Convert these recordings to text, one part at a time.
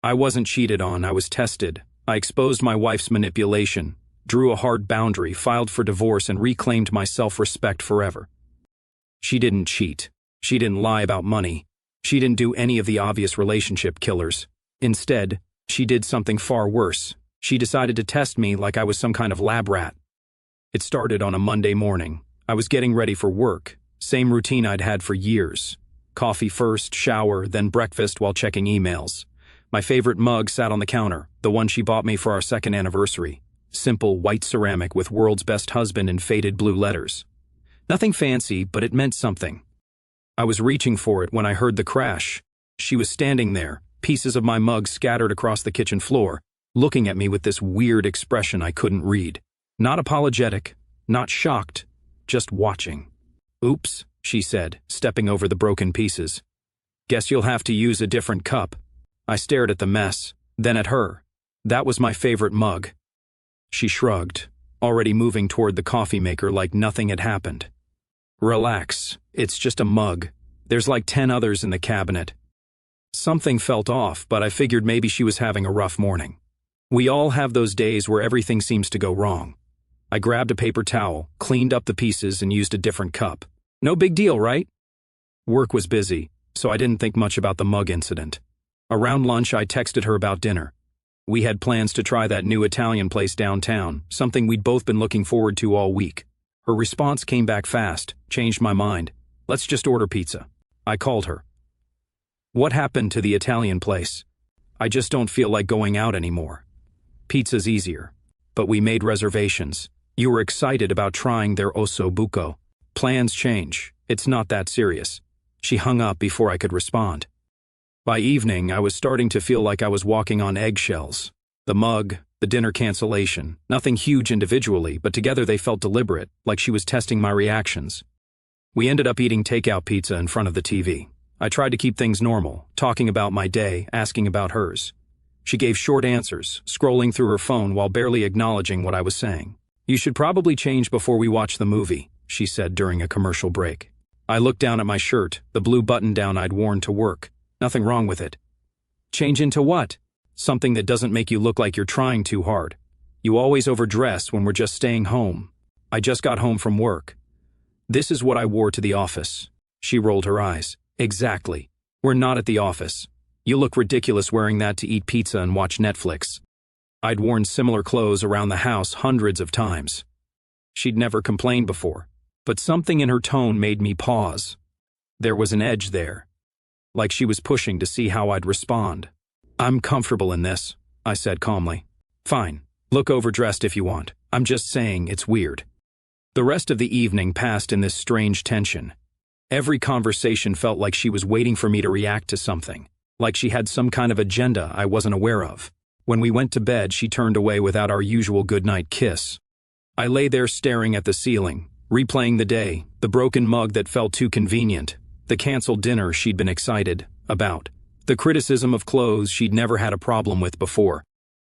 I wasn't cheated on, I was tested. I exposed my wife's manipulation, drew a hard boundary, filed for divorce, and reclaimed my self-respect forever. She didn't cheat. She didn't lie about money. She didn't do any of the obvious relationship killers. Instead, she did something far worse. She decided to test me like I was some kind of lab rat. It started on a Monday morning. I was getting ready for work. Same routine I'd had for years. Coffee first, shower, then breakfast while checking emails. My favorite mug sat on the counter, the one she bought me for our second anniversary. Simple white ceramic with "World's Best Husband" in faded blue letters. Nothing fancy, but it meant something. I was reaching for it when I heard the crash. She was standing there, pieces of my mug scattered across the kitchen floor, looking at me with this weird expression I couldn't read. Not apologetic, not shocked, just watching. "Oops," she said, stepping over the broken pieces. "Guess you'll have to use a different cup." I stared at the mess, then at her. That was my favorite mug. She shrugged, already moving toward the coffee maker like nothing had happened. "Relax, it's just a mug. There's like 10 others in the cabinet." Something felt off, but I figured maybe she was having a rough morning. We all have those days where everything seems to go wrong. I grabbed a paper towel, cleaned up the pieces, and used a different cup. No big deal, right? Work was busy, so I didn't think much about the mug incident. Around lunch, I texted her about dinner. We had plans to try that new Italian place downtown, something we'd both been looking forward to all week. Her response came back fast, changed my mind. "Let's just order pizza." I called her. "What happened to the Italian place? I just don't feel like going out anymore." "Pizza's easier. But we made reservations. You were excited about trying their osso buco. Plans change. It's not that serious." She hung up before I could respond. By evening, I was starting to feel like I was walking on eggshells. The mug, the dinner cancellation, nothing huge individually, but together they felt deliberate, like she was testing my reactions. We ended up eating takeout pizza in front of the TV. I tried to keep things normal, talking about my day, asking about hers. She gave short answers, scrolling through her phone while barely acknowledging what I was saying. "You should probably change before we watch the movie," she said during a commercial break. I looked down at my shirt, the blue button-down I'd worn to work. Nothing wrong with it. "Change into what?" "Something that doesn't make you look like you're trying too hard. You always overdress when we're just staying home." I just got home from work. "This is what I wore to the office." She rolled her eyes. "Exactly. We're not at the office. You look ridiculous wearing that to eat pizza and watch Netflix." I'd worn similar clothes around the house hundreds of times. She'd never complained before, but something in her tone made me pause. There was an edge there, like she was pushing to see how I'd respond. "I'm comfortable in this," I said calmly. "Fine, look overdressed if you want. I'm just saying it's weird." The rest of the evening passed in this strange tension. Every conversation felt like she was waiting for me to react to something, like she had some kind of agenda I wasn't aware of. When we went to bed, she turned away without our usual goodnight kiss. I lay there staring at the ceiling, replaying the day, the broken mug that felt too convenient, the canceled dinner she'd been excited about, the criticism of clothes she'd never had a problem with before.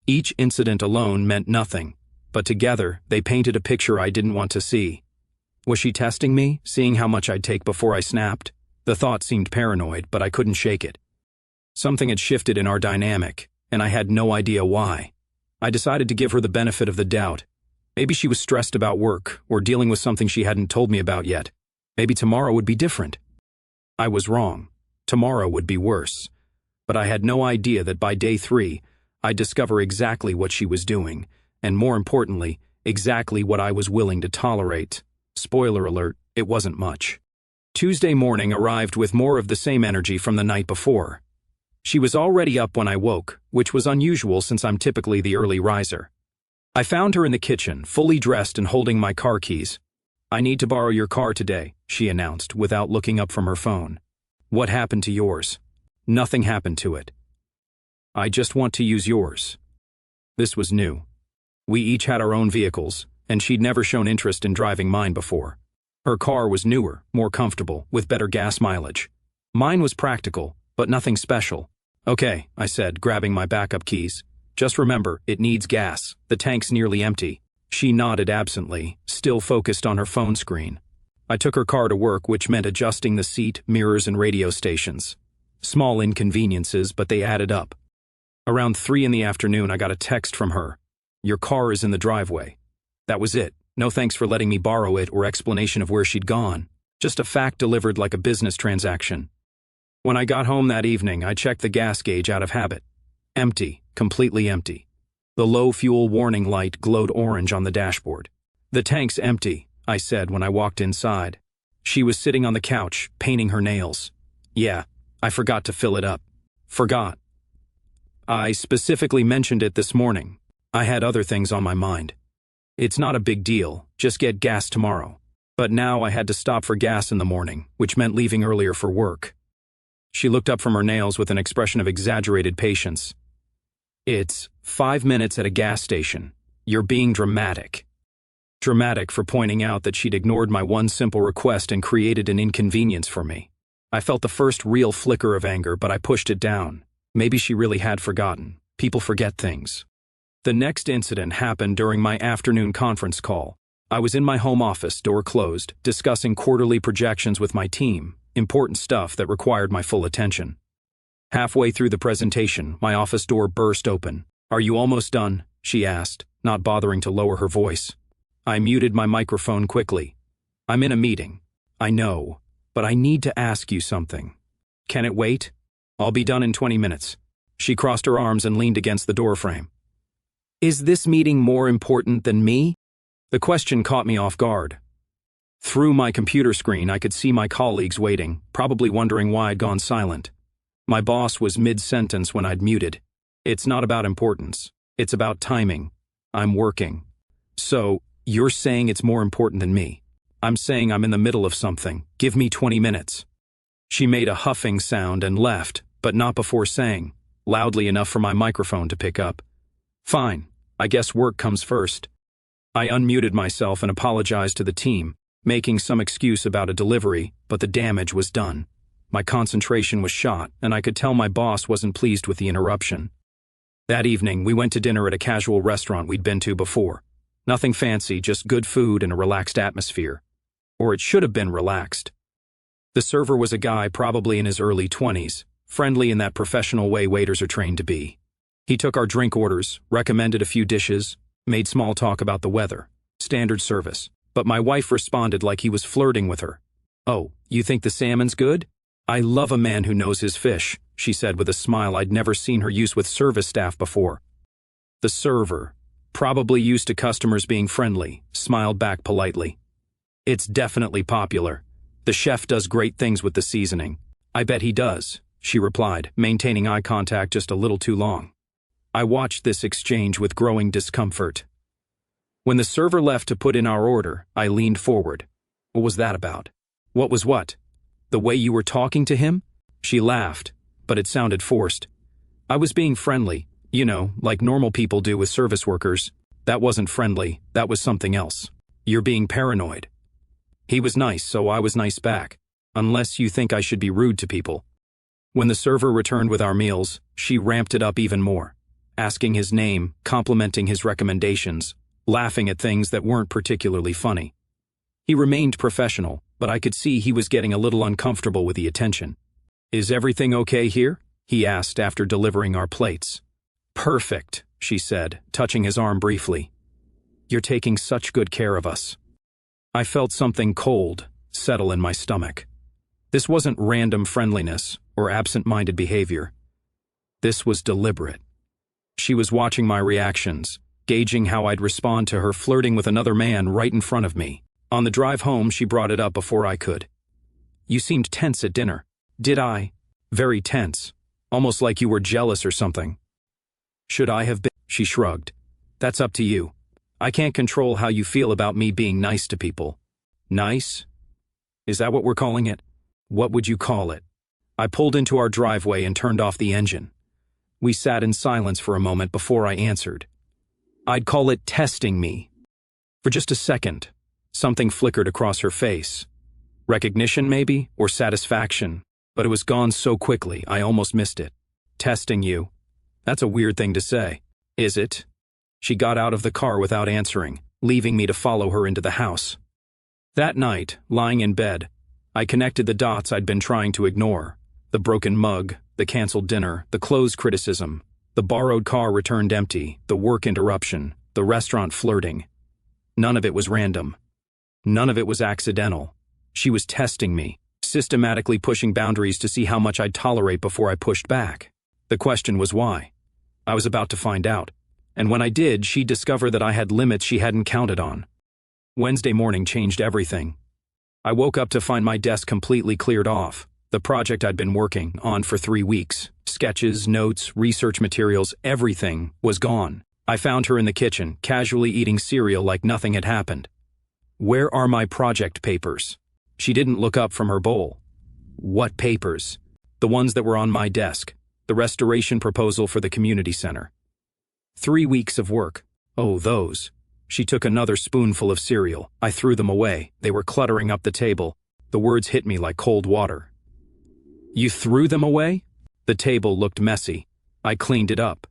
Each incident alone meant nothing, but together they painted a picture I didn't want to see. Was she testing me, seeing how much I'd take before I snapped? The thought seemed paranoid, but I couldn't shake it. Something had shifted in our dynamic, and I had no idea why. I decided to give her the benefit of the doubt. Maybe she was stressed about work, or dealing with something she hadn't told me about yet. Maybe tomorrow would be different. I was wrong. Tomorrow would be worse. But I had no idea that by day 3, I'd discover exactly what she was doing, and more importantly, exactly what I was willing to tolerate. Spoiler alert, it wasn't much. Tuesday morning arrived with more of the same energy from the night before. She was already up when I woke, which was unusual since I'm typically the early riser. I found her in the kitchen, fully dressed and holding my car keys. "I need to borrow your car today," she announced without looking up from her phone. "What happened to yours?" "Nothing happened to it. I just want to use yours." This was new. We each had our own vehicles, and she'd never shown interest in driving mine before. Her car was newer, more comfortable, with better gas mileage. Mine was practical, but nothing special. "Okay," I said, grabbing my backup keys. "Just remember, it needs gas. The tank's nearly empty." She nodded absently, still focused on her phone screen. I took her car to work, which meant adjusting the seat, mirrors, and radio stations. Small inconveniences, but they added up. Around 3 in the afternoon, I got a text from her. "Your car is in the driveway." That was it. No thanks for letting me borrow it or explanation of where she'd gone. Just a fact delivered like a business transaction. When I got home that evening, I checked the gas gauge out of habit. Empty, completely empty. The low fuel warning light glowed orange on the dashboard. "The tank's empty," I said when I walked inside. She was sitting on the couch, painting her nails. "Yeah, I forgot to fill it up." "Forgot?" "I specifically mentioned it this morning. I had other things on my mind." "It's not a big deal, just get gas tomorrow." But now I had to stop for gas in the morning, which meant leaving earlier for work. She looked up from her nails with an expression of exaggerated patience. "It's 5 minutes at a gas station. You're being dramatic." Dramatic for pointing out that she'd ignored my one simple request and created an inconvenience for me. I felt the first real flicker of anger, but I pushed it down. Maybe she really had forgotten. People forget things. The next incident happened during my afternoon conference call. I was in my home office, door closed, discussing quarterly projections with my team, important stuff that required my full attention. Halfway through the presentation, my office door burst open. "Are you almost done?" she asked, not bothering to lower her voice. I muted my microphone quickly. "I'm in a meeting." "I know, but I need to ask you something." "Can it wait?" "I'll be done in 20 minutes." She crossed her arms and leaned against the doorframe. "Is this meeting more important than me?" The question caught me off guard. Through my computer screen, I could see my colleagues waiting, probably wondering why I'd gone silent. My boss was mid-sentence when I'd muted. "It's not about importance. It's about timing. I'm working." "So, you're saying it's more important than me?" "I'm saying I'm in the middle of something. Give me 20 minutes. She made a huffing sound and left, but not before saying, loudly enough for my microphone to pick up, "Fine, I guess work comes first." I unmuted myself and apologized to the team, making some excuse about a delivery, but the damage was done. My concentration was shot, and I could tell my boss wasn't pleased with the interruption. That evening, we went to dinner at a casual restaurant we'd been to before. Nothing fancy, just good food and a relaxed atmosphere. Or it should have been relaxed. The server was a guy probably in his early 20s, friendly in that professional way waiters are trained to be. He took our drink orders, recommended a few dishes, made small talk about the weather. Standard service. But my wife responded like he was flirting with her. "Oh, you think the salmon's good?" "I love a man who knows his fish," she said with a smile I'd never seen her use with service staff before. The server, probably used to customers being friendly, smiled back politely. "It's definitely popular. The chef does great things with the seasoning." "I bet he does," she replied, maintaining eye contact just a little too long. I watched this exchange with growing discomfort. When the server left to put in our order, I leaned forward. "What was that about?" "What was what?" "The way you were talking to him?" She laughed, but it sounded forced. "I was being friendly, like normal people do with service workers." "That wasn't friendly, that was something else. You're being paranoid." He was nice, so I was nice back. Unless you think I should be rude to people. When the server returned with our meals, she ramped it up even more. Asking his name, complimenting his recommendations, laughing at things that weren't particularly funny. He remained professional, but I could see he was getting a little uncomfortable with the attention. "Is everything okay here?" he asked after delivering our plates. "Perfect," she said, touching his arm briefly. "You're taking such good care of us." I felt something cold settle in my stomach. This wasn't random friendliness or absent-minded behavior. This was deliberate. She was watching my reactions, gauging how I'd respond to her flirting with another man right in front of me. On the drive home, she brought it up before I could. "You seemed tense at dinner." "Did I?" "Very tense. Almost like you were jealous or something." "Should I have been?" She shrugged. "That's up to you. I can't control how you feel about me being nice to people." "Nice? Is that what we're calling it?" "What would you call it?" I pulled into our driveway and turned off the engine. We sat in silence for a moment before I answered. "I'd call it testing me." For just a second, something flickered across her face. Recognition, maybe, or satisfaction, but it was gone so quickly I almost missed it. "Testing you? That's a weird thing to say." "Is it?" She got out of the car without answering, leaving me to follow her into the house. That night, lying in bed, I connected the dots I'd been trying to ignore. The broken mug, the canceled dinner, the clothes criticism. The borrowed car returned empty, the work interruption, the restaurant flirting. None of it was random. None of it was accidental. She was testing me, systematically pushing boundaries to see how much I'd tolerate before I pushed back. The question was why. I was about to find out. And when I did, she'd discover that I had limits she hadn't counted on. Wednesday morning changed everything. I woke up to find my desk completely cleared off. The project I'd been working on for 3 weeks, sketches, notes, research materials, everything was gone. I found her in the kitchen, casually eating cereal like nothing had happened. "Where are my project papers?" She didn't look up from her bowl. "What papers?" "The ones that were on my desk. The restoration proposal for the community center." 3 weeks of work. "Oh, those." She took another spoonful of cereal. I threw them away. They were cluttering up the table. The words hit me like cold water. "You threw them away?" The table looked messy. I cleaned it up.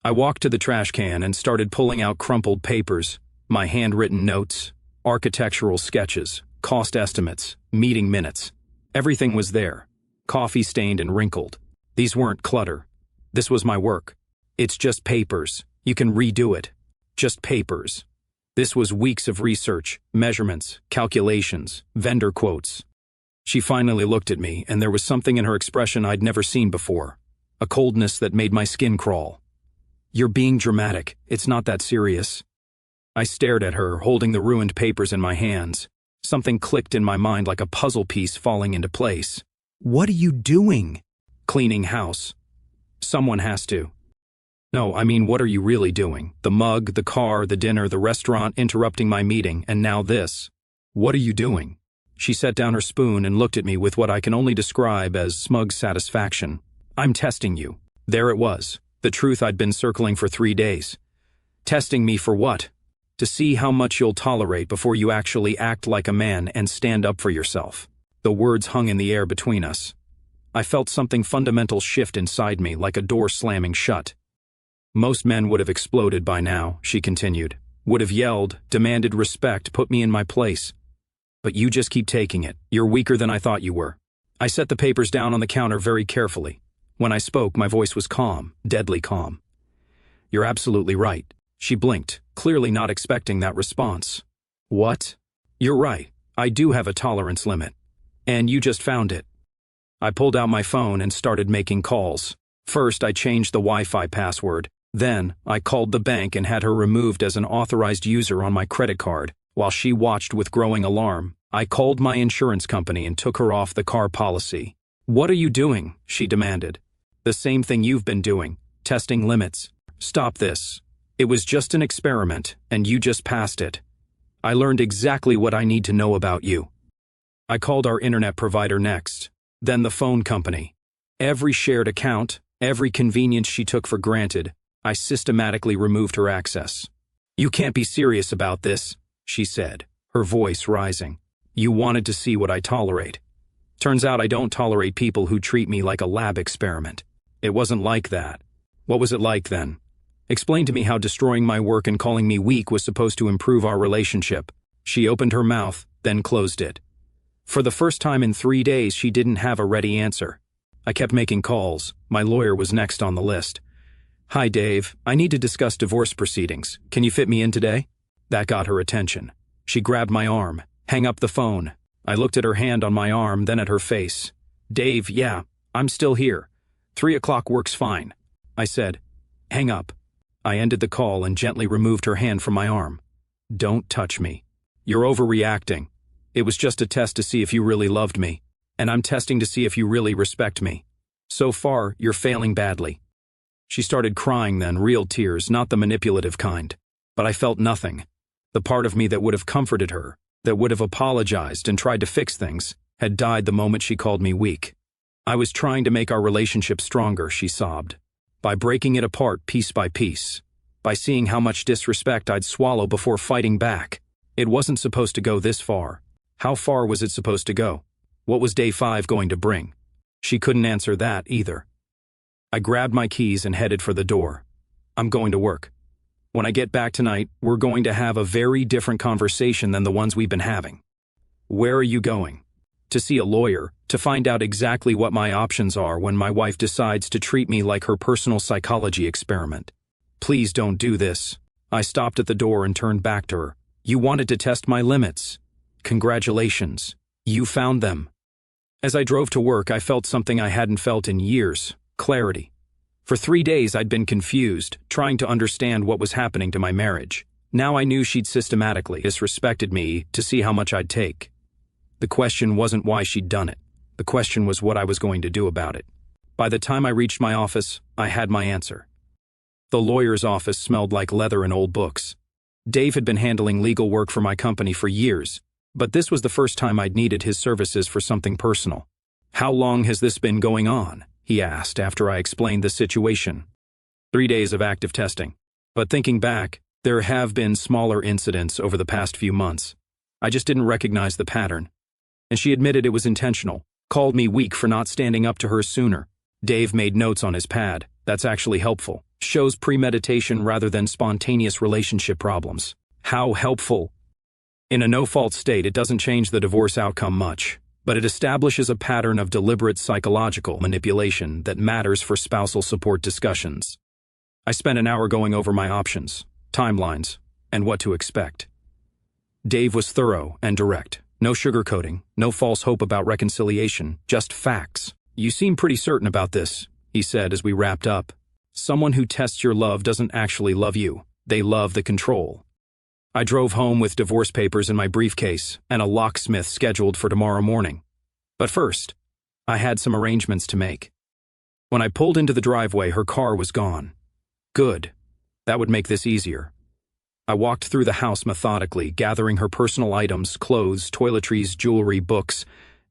I walked to the trash can and started pulling out crumpled papers, my handwritten notes, architectural sketches, cost estimates, meeting minutes. Everything was there, coffee-stained and wrinkled. These weren't clutter. This was my work. It's just papers. You can redo it. Just papers. This was weeks of research, measurements, calculations, vendor quotes. She finally looked at me, and there was something in her expression I'd never seen before, a coldness that made my skin crawl. "You're being dramatic. It's not that serious." I stared at her, holding the ruined papers in my hands. Something clicked in my mind like a puzzle piece falling into place. "What are you doing?" "Cleaning house." "Someone has to." "No, I mean, what are you really doing? The mug, the car, the dinner, the restaurant interrupting my meeting, and now this. What are you doing?" She set down her spoon and looked at me with what I can only describe as smug satisfaction. "I'm testing you." There it was, the truth I'd been circling for 3 days. Testing me for what? To see how much you'll tolerate before you actually act like a man and stand up for yourself. The words hung in the air between us. I felt something fundamental shift inside me, like a door slamming shut. "Most men would have exploded by now," she continued. "Would have yelled, demanded respect, put me in my place. But you just keep taking it. You're weaker than I thought you were." I set the papers down on the counter very carefully. When I spoke, my voice was calm, deadly calm. "You're absolutely right." She blinked, clearly not expecting that response. "What?" "You're right. I do have a tolerance limit. And you just found it." I pulled out my phone and started making calls. First, I changed the Wi-Fi password. Then, I called the bank and had her removed as an authorized user on my credit card. While she watched with growing alarm, I called my insurance company and took her off the car policy. "What are you doing?" she demanded. "The same thing you've been doing, testing limits. Stop this. It was just an experiment, and you just passed it. I learned exactly what I need to know about you." I called our internet provider next, then the phone company. Every shared account, every convenience she took for granted, I systematically removed her access. "You can't be serious about this," she said, her voice rising. "You wanted to see what I tolerate. Turns out I don't tolerate people who treat me like a lab experiment." "It wasn't like that." "What was it like then?" "Explain to me how destroying my work and calling me weak was supposed to improve our relationship." She opened her mouth, then closed it. For the first time in 3 days, she didn't have a ready answer. I kept making calls. My lawyer was next on the list. "Hi, Dave. I need to discuss divorce proceedings. Can you fit me in today?" That got her attention. She grabbed my arm. "Hang up the phone." I looked at her hand on my arm, then at her face. "Dave, yeah, I'm still here. 3 o'clock works fine." I said, "Hang up." I ended the call and gently removed her hand from my arm. "Don't touch me. You're overreacting. It was just a test to see if you really loved me, and I'm testing to see if you really respect me. So far, you're failing badly." She started crying then, real tears, not the manipulative kind. But I felt nothing. The part of me that would have comforted her, that would have apologized and tried to fix things, had died the moment she called me weak. "I was trying to make our relationship stronger," she sobbed, "by breaking it apart piece by piece, by seeing how much disrespect I'd swallow before fighting back. It wasn't supposed to go this far. How far was it supposed to go? What was day 5 going to bring?" She couldn't answer that either. I grabbed my keys and headed for the door. "I'm going to work. When I get back tonight, we're going to have a very different conversation than the ones we've been having." "Where are you going?" to see a lawyer, to find out exactly what my options are when my wife decides to treat me like her personal psychology experiment. Please don't do this. I stopped at the door and turned back to her. You wanted to test my limits. Congratulations. You found them. As I drove to work, I felt something I hadn't felt in years: clarity. For 3 days I'd been confused, trying to understand what was happening to my marriage. Now I knew she'd systematically disrespected me to see how much I'd take. The question wasn't why she'd done it. The question was what I was going to do about it. By the time I reached my office, I had my answer. The lawyer's office smelled like leather and old books. Dave had been handling legal work for my company for years, but this was the first time I'd needed his services for something personal. How long has this been going on? He asked after I explained the situation. 3 days of active testing. But thinking back, there have been smaller incidents over the past few months. I just didn't recognize the pattern. And she admitted it was intentional, called me weak for not standing up to her sooner. Dave made notes on his pad. That's actually helpful. Shows premeditation rather than spontaneous relationship problems. How helpful? In a no-fault state, it doesn't change the divorce outcome much, but it establishes a pattern of deliberate psychological manipulation that matters for spousal support discussions. I spent an hour going over my options, timelines, and what to expect. Dave was thorough and direct. No sugarcoating, no false hope about reconciliation, just facts. You seem pretty certain about this, he said as we wrapped up. Someone who tests your love doesn't actually love you. They love the control. I drove home with divorce papers in my briefcase and a locksmith scheduled for tomorrow morning. But first, I had some arrangements to make. When I pulled into the driveway, her car was gone. Good. That would make this easier. I walked through the house methodically, gathering her personal items, clothes, toiletries, jewelry, books,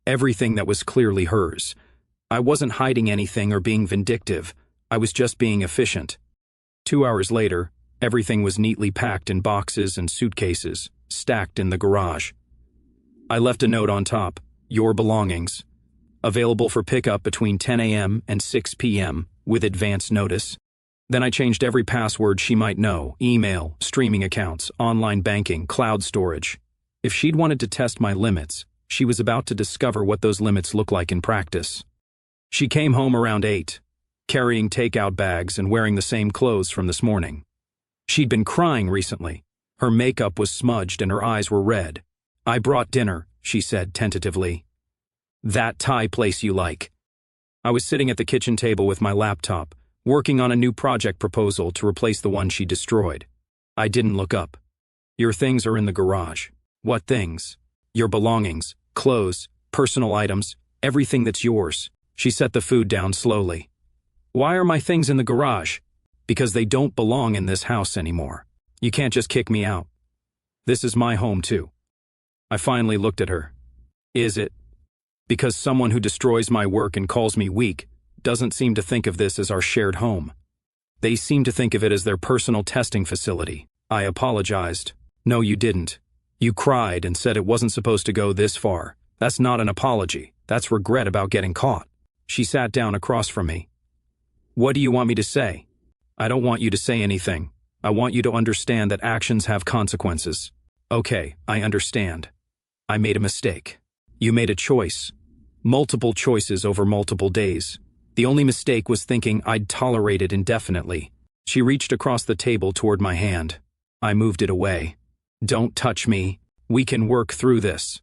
everything that was clearly hers. I wasn't hiding anything or being vindictive. I was just being efficient. 2 hours later, everything was neatly packed in boxes and suitcases, stacked in the garage. I left a note on top: your belongings. Available for pickup between 10 a.m. and 6 p.m. with advance notice. Then I changed every password she might know: email, streaming accounts, online banking, cloud storage. If she'd wanted to test my limits, she was about to discover what those limits look like in practice. She came home around 8, carrying takeout bags and wearing the same clothes from this morning. She'd been crying recently. Her makeup was smudged and her eyes were red. I brought dinner, she said tentatively. That Thai place you like. I was sitting at the kitchen table with my laptop, working on a new project proposal to replace the one she destroyed. I didn't look up. Your things are in the garage. What things? Your belongings, clothes, personal items, everything that's yours. She set the food down slowly. Why are my things in the garage? Because they don't belong in this house anymore. You can't just kick me out. This is my home too. I finally looked at her. Is it? Because someone who destroys my work and calls me weak doesn't seem to think of this as our shared home. They seem to think of it as their personal testing facility. I apologized. No, you didn't. You cried and said it wasn't supposed to go this far. That's not an apology. That's regret about getting caught. She sat down across from me. What do you want me to say? I don't want you to say anything. I want you to understand that actions have consequences. Okay, I understand. I made a mistake. You made a choice. Multiple choices over multiple days. The only mistake was thinking I'd tolerate it indefinitely. She reached across the table toward my hand. I moved it away. Don't touch me. We can work through this.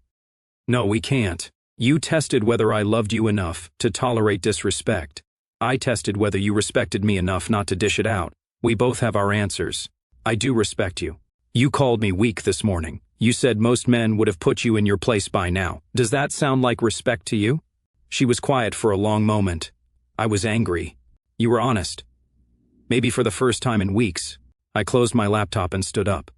No, we can't. You tested whether I loved you enough to tolerate disrespect. I tested whether you respected me enough not to dish it out. We both have our answers. I do respect you. You called me weak this morning. You said most men would have put you in your place by now. Does that sound like respect to you? She was quiet for a long moment. I was angry. You were honest. Maybe for the first time in weeks. I closed my laptop and stood up.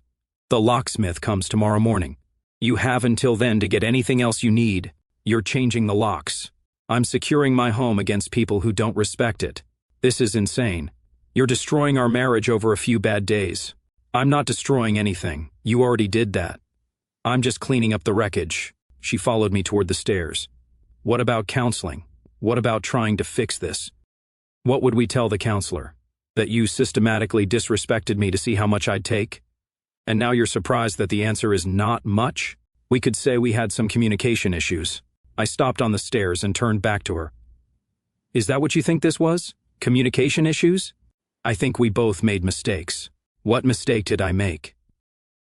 The locksmith comes tomorrow morning. You have until then to get anything else you need. You're changing the locks. I'm securing my home against people who don't respect it. This is insane. You're destroying our marriage over a few bad days. I'm not destroying anything. You already did that. I'm just cleaning up the wreckage. She followed me toward the stairs. What about counseling? What about trying to fix this? What would we tell the counselor? That you systematically disrespected me to see how much I'd take? And now you're surprised that the answer is not much? We could say we had some communication issues. I stopped on the stairs and turned back to her. Is that what you think this was? Communication issues? I think we both made mistakes. What mistake did I make?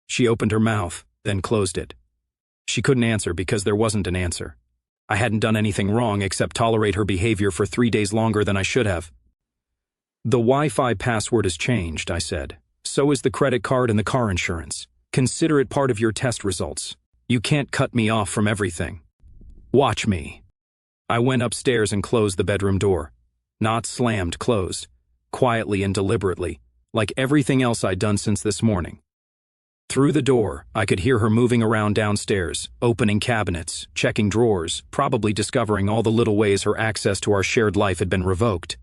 She opened her mouth, then closed it. She couldn't answer because there wasn't an answer. I hadn't done anything wrong except tolerate her behavior for 3 days longer than I should have. The Wi-Fi password has changed, I said. So is the credit card and the car insurance. Consider it part of your test results. You can't cut me off from everything. Watch me. I went upstairs and closed the bedroom door. Not slammed, closed. Quietly and deliberately, like everything else I'd done since this morning. Through the door, I could hear her moving around downstairs, opening cabinets, checking drawers, probably discovering all the little ways her access to our shared life had been revoked.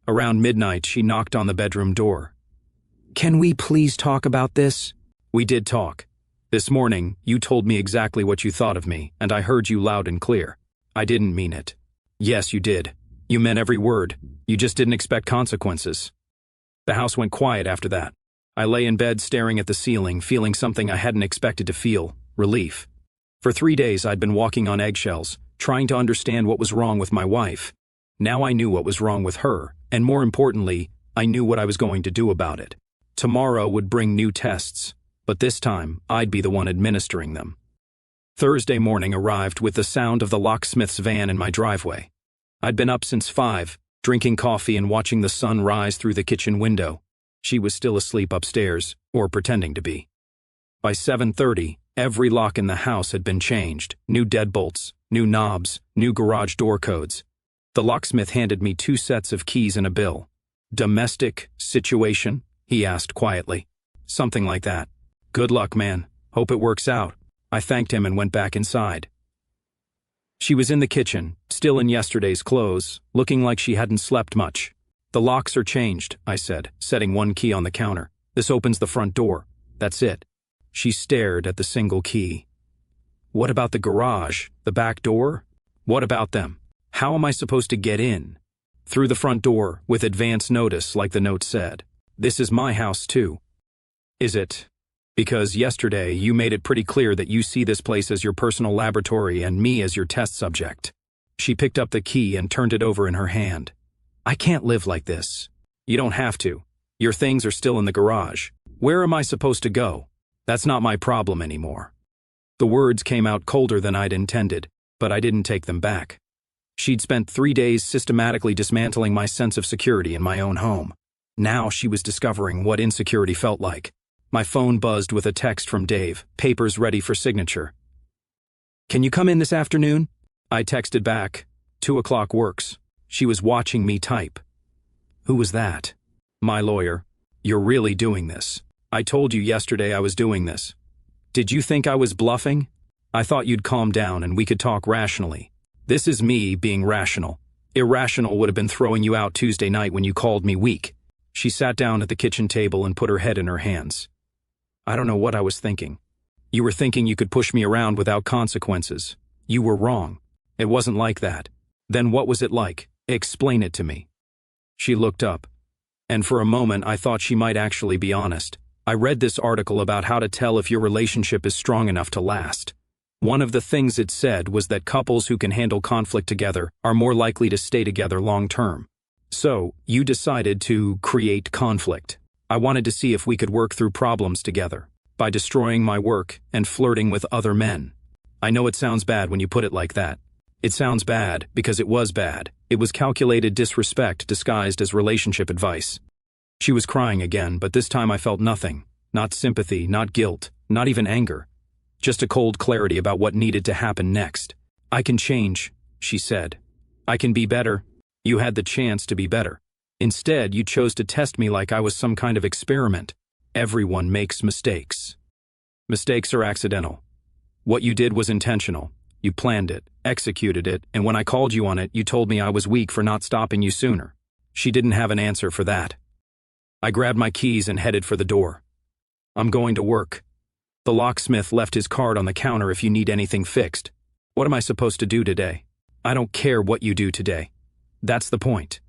Around midnight, she knocked on the bedroom door. Can we please talk about this? We did talk. This morning, you told me exactly what you thought of me, and I heard you loud and clear. I didn't mean it. Yes, you did. You meant every word. You just didn't expect consequences. The house went quiet after that. I lay in bed staring at the ceiling, feeling something I hadn't expected to feel, relief. For 3 days I'd been walking on eggshells, trying to understand what was wrong with my wife. Now I knew what was wrong with her, and more importantly, I knew what I was going to do about it. Tomorrow would bring new tests, but this time I'd be the one administering them. Thursday morning arrived with the sound of the locksmith's van in my driveway. I'd been up since 5, drinking coffee and watching the sun rise through the kitchen window. She was still asleep upstairs, or pretending to be. By 7:30, every lock in the house had been changed. New deadbolts, new knobs, new garage door codes. The locksmith handed me 2 sets of keys and a bill. Domestic situation? He asked quietly. Something like that. Good luck, man. Hope it works out. I thanked him and went back inside. She was in the kitchen, still in yesterday's clothes, looking like she hadn't slept much. The locks are changed, I said, setting 1 key on the counter. This opens the front door. That's it. She stared at the single key. What about the garage, the back door? What about them? How am I supposed to get in? Through the front door, with advance notice, like the note said. This is my house, too. Is it? Because yesterday you made it pretty clear that you see this place as your personal laboratory and me as your test subject. She picked up the key and turned it over in her hand. I can't live like this. You don't have to. Your things are still in the garage. Where am I supposed to go? That's not my problem anymore. The words came out colder than I'd intended, but I didn't take them back. She'd spent 3 days systematically dismantling my sense of security in my own home. Now she was discovering what insecurity felt like. My phone buzzed with a text from Dave, papers ready for signature. Can you come in this afternoon? I texted back, 2 o'clock works. She was watching me type. Who was that? My lawyer. You're really doing this. I told you yesterday I was doing this. Did you think I was bluffing? I thought you'd calm down and we could talk rationally. This is me being rational. Irrational would have been throwing you out Tuesday night when you called me weak. She sat down at the kitchen table and put her head in her hands. I don't know what I was thinking. You were thinking you could push me around without consequences. You were wrong. It wasn't like that. Then what was it like? Explain it to me. She looked up, and for a moment I thought she might actually be honest. I read this article about how to tell if your relationship is strong enough to last. One of the things it said was that couples who can handle conflict together are more likely to stay together long term. So, you decided to create conflict. I wanted to see if we could work through problems together, by destroying my work and flirting with other men. I know it sounds bad when you put it like that. It sounds bad because it was bad. It was calculated disrespect disguised as relationship advice. She was crying again, but this time I felt nothing. Not sympathy, not guilt, not even anger. Just a cold clarity about what needed to happen next. I can change, she said. I can be better. You had the chance to be better. Instead, you chose to test me like I was some kind of experiment. Everyone makes mistakes. Mistakes are accidental. What you did was intentional. You planned it, executed it, and when I called you on it, you told me I was weak for not stopping you sooner. She didn't have an answer for that. I grabbed my keys and headed for the door. I'm going to work. The locksmith left his card on the counter if you need anything fixed. What am I supposed to do today? I don't care what you do today. That's the point.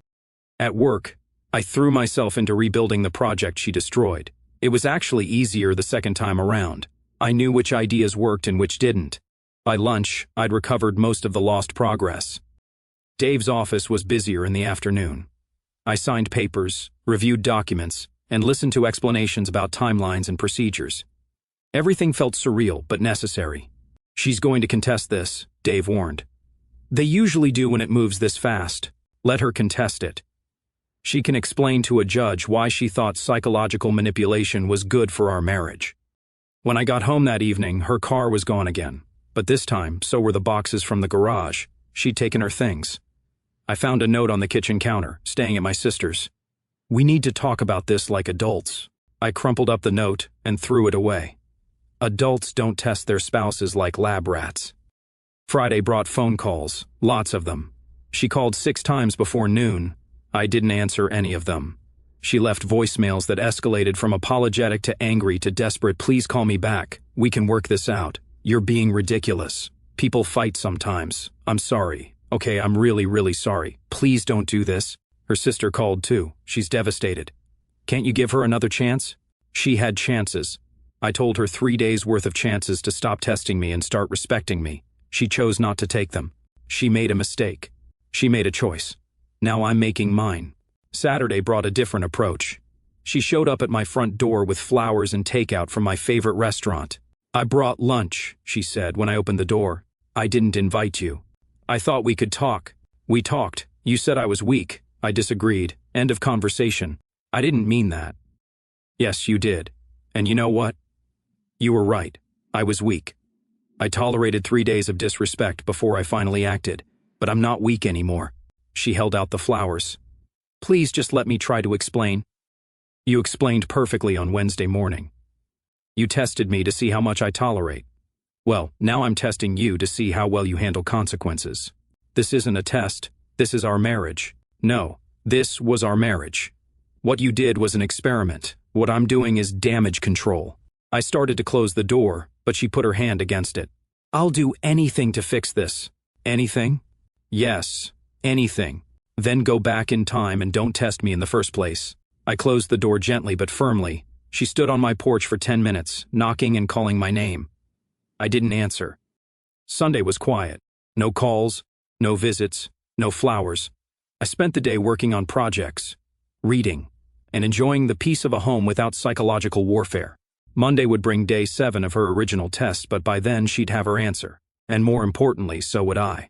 At work, I threw myself into rebuilding the project she destroyed. It was actually easier the second time around. I knew which ideas worked and which didn't. By lunch, I'd recovered most of the lost progress. Dave's office was busier in the afternoon. I signed papers, reviewed documents, and listened to explanations about timelines and procedures. Everything felt surreal but necessary. "She's going to contest this," Dave warned. "They usually do when it moves this fast. Let her contest it. She can explain to a judge why she thought psychological manipulation was good for our marriage." When I got home that evening, her car was gone again. But this time, so were the boxes from the garage. She'd taken her things. I found a note on the kitchen counter, staying at my sister's. "We need to talk about this like adults." I crumpled up the note and threw it away. Adults don't test their spouses like lab rats. Friday brought phone calls, lots of them. She called 6 times before noon. I didn't answer any of them. She left voicemails that escalated from apologetic to angry to desperate. "Please call me back. We can work this out. You're being ridiculous. People fight sometimes. I'm sorry. Okay, I'm really sorry. Please don't do this." Her sister called too. "She's devastated. Can't you give her another chance?" She had chances. I told her 3 days worth of chances to stop testing me and start respecting me. She chose not to take them. She made a mistake. She made a choice. Now I'm making mine. Saturday brought a different approach. She showed up at my front door with flowers and takeout from my favorite restaurant. "I brought lunch," she said when I opened the door. "I didn't invite you. I thought we could talk." "We talked. You said I was weak." I disagreed. End of conversation. "I didn't mean that." "Yes, you did. And you know what? You were right. I was weak. I tolerated 3 days of disrespect before I finally acted, but I'm not weak anymore." She held out the flowers. "Please just let me try to explain." "You explained perfectly on Wednesday morning. You tested me to see how much I tolerate. Well, now I'm testing you to see how well you handle consequences. This isn't a test. This is our marriage. No, this was our marriage. What you did was an experiment. What I'm doing is damage control." I started to close the door, but she put her hand against it. "I'll do anything to fix this." "Anything?" "Yes, anything. Then go back in time and don't test me in the first place." I closed the door gently but firmly. She stood on my porch for 10 minutes, knocking and calling my name. I didn't answer. Sunday was quiet. No calls, no visits, no flowers. I spent the day working on projects, reading, and enjoying the peace of a home without psychological warfare. Monday would bring day 7 of her original test, but by then she'd have her answer. And more importantly, so would I.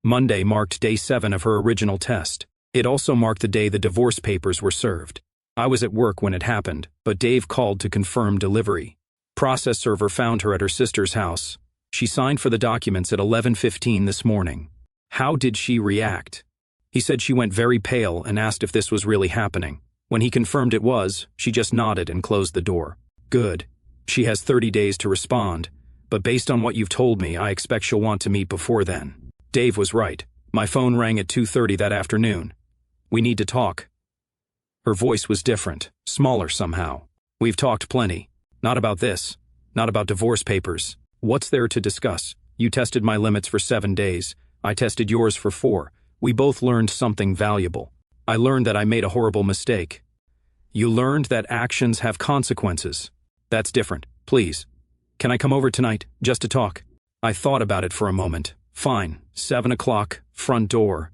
Monday marked day 7 of her original test. It also marked the day the divorce papers were served. I was at work when it happened, but Dave called to confirm delivery. Process server found her at her sister's house. She signed for the documents at 11:15 this morning. How did she react? He said she went very pale and asked if this was really happening. When he confirmed it was, she just nodded and closed the door. Good. She has 30 days to respond, but based on what you've told me, I expect she'll want to meet before then. Dave was right. My phone rang at 2:30 that afternoon. "We need to talk." Her voice was different, smaller somehow. "We've talked plenty. Not about this. Not about divorce papers. What's there to discuss? You tested my limits for 7 days. I tested yours for 4. We both learned something valuable. I learned that I made a horrible mistake. You learned that actions have consequences. That's different. Please. Can I come over tonight, just to talk?" I thought about it for a moment. Fine. 7 o'clock, front door.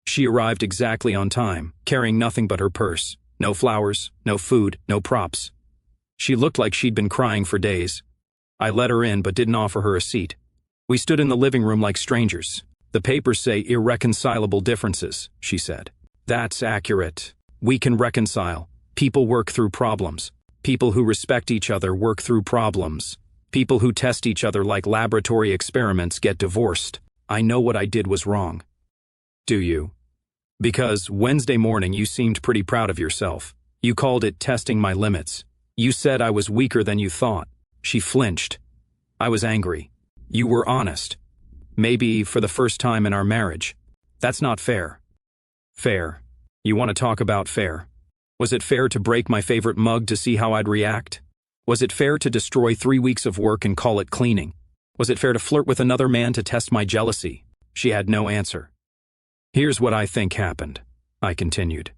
She arrived exactly on time, carrying nothing but her purse. No flowers, no food, no props. She looked like she'd been crying for days. I let her in but didn't offer her a seat. We stood in the living room like strangers. "The papers say irreconcilable differences," she said. "That's accurate. We can reconcile. People work through problems. People who respect each other work through problems. People who test each other like laboratory experiments get divorced. I know what I did was wrong." "Do you?" "Because Wednesday morning you seemed pretty proud of yourself. You called it testing my limits. You said I was weaker than you thought." She flinched. I was angry. "You were honest. Maybe for the first time in our marriage. That's not fair." "Fair? You want to talk about fair? Was it fair to break my favorite mug to see how I'd react? Was it fair to destroy 3 weeks of work and call it cleaning? Was it fair to flirt with another man to test my jealousy?" She had no answer. "Here's what I think happened," I continued.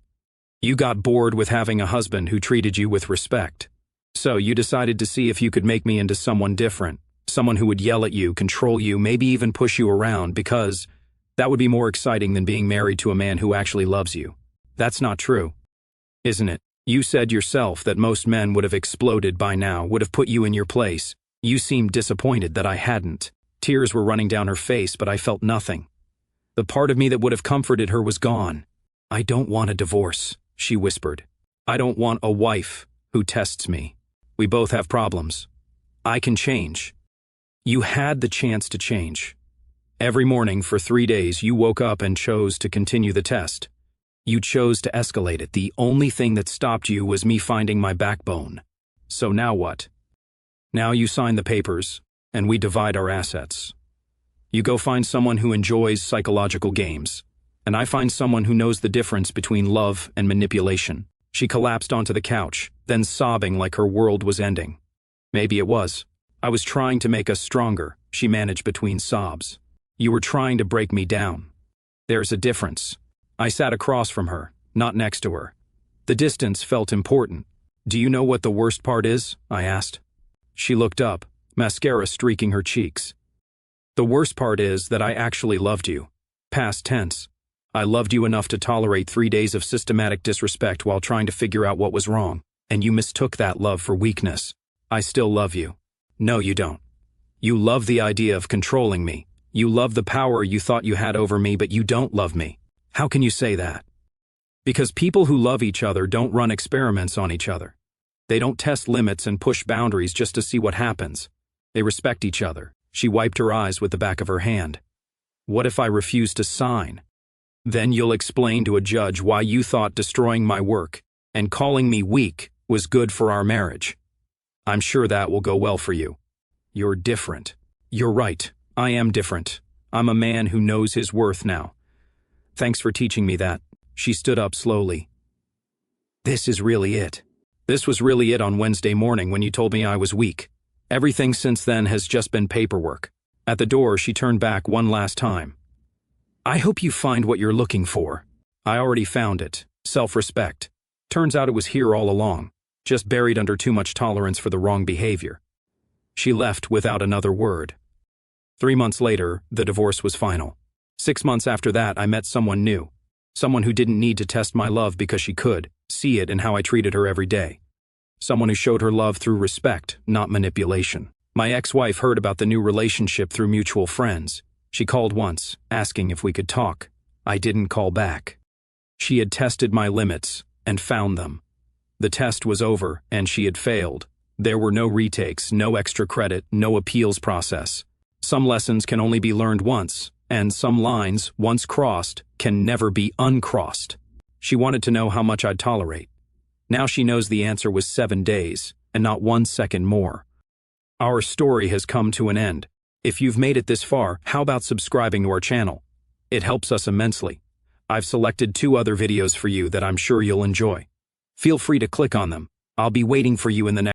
"You got bored with having a husband who treated you with respect. So you decided to see if you could make me into someone different. Someone who would yell at you, control you, maybe even push you around, because that would be more exciting than being married to a man who actually loves you. That's not true, isn't it? You said yourself that most men would have exploded by now, would have put you in your place. You seemed disappointed that I hadn't. Tears were running down her face, but I felt nothing. The part of me that would have comforted her was gone. I don't want a divorce, she whispered. I don't want a wife who tests me. We both have problems. I can change. You had the chance to change. Every morning for 3 days, you woke up and chose to continue the test. You chose to escalate it. The only thing that stopped you was me finding my backbone. So now what? Now you sign the papers, and we divide our assets. You go find someone who enjoys psychological games, and I find someone who knows the difference between love and manipulation. She collapsed onto the couch, then sobbing like her world was ending. Maybe it was. I was trying to make us stronger, she managed between sobs. You were trying to break me down. There's a difference. I sat across from her, not next to her. The distance felt important. Do you know what the worst part is? I asked. She looked up, mascara streaking her cheeks. The worst part is that I actually loved you. Past tense. I loved you enough to tolerate 3 days of systematic disrespect while trying to figure out what was wrong, and you mistook that love for weakness. I still love you. No, you don't. You love the idea of controlling me. You love the power you thought you had over me, but you don't love me. How can you say that? Because people who love each other don't run experiments on each other. They don't test limits and push boundaries just to see what happens. They respect each other. She wiped her eyes with the back of her hand. What if I refuse to sign? Then you'll explain to a judge why you thought destroying my work and calling me weak was good for our marriage. I'm sure that will go well for you. You're different. You're right. I am different. I'm a man who knows his worth now. Thanks for teaching me that. She stood up slowly. This is really it. This was really it on Wednesday morning when you told me I was weak. Everything since then has just been paperwork. At the door, she turned back one last time. I hope you find what you're looking for. I already found it. Self-respect. Turns out it was here all along, just buried under too much tolerance for the wrong behavior. She left without another word. 3 months later, the divorce was final. 6 months after that, I met someone new. Someone who didn't need to test my love because she could see it in how I treated her every day. Someone who showed her love through respect, not manipulation. My ex-wife heard about the new relationship through mutual friends. She called once, asking if we could talk. I didn't call back. She had tested my limits and found them. The test was over, and she had failed. There were no retakes, no extra credit, no appeals process. Some lessons can only be learned once, and some lines, once crossed, can never be uncrossed. She wanted to know how much I'd tolerate. Now she knows the answer was 7 days, and not 1 second more. Our story has come to an end. If you've made it this far, how about subscribing to our channel? It helps us immensely. I've selected 2 other videos for you that I'm sure you'll enjoy. Feel free to click on them. I'll be waiting for you in the next